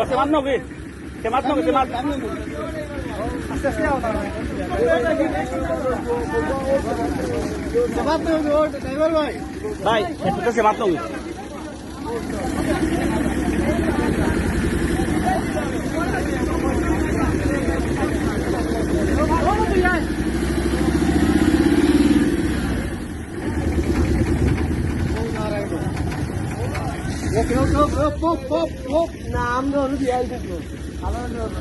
semat nogi, semat nogi, semat. semat nogi, driver boy. Bhai, itu semat nogi. নাম ধরো দিয়ে থাকলো আমার নাম